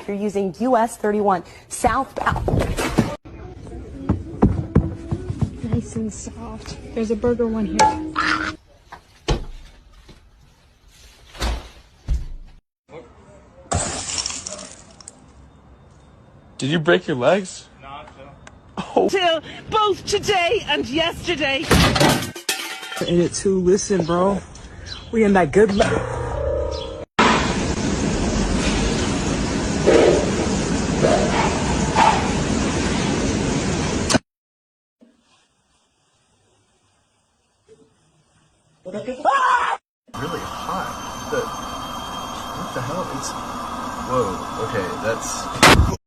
you're using US 31 southbound. Nice and soft. There's a burger one here. Did you break your legs? No, Till both today and yesterday. In it too. Listen, bro. We in that good luck. Really hot. What the hell? It's. Whoa. Okay, that's.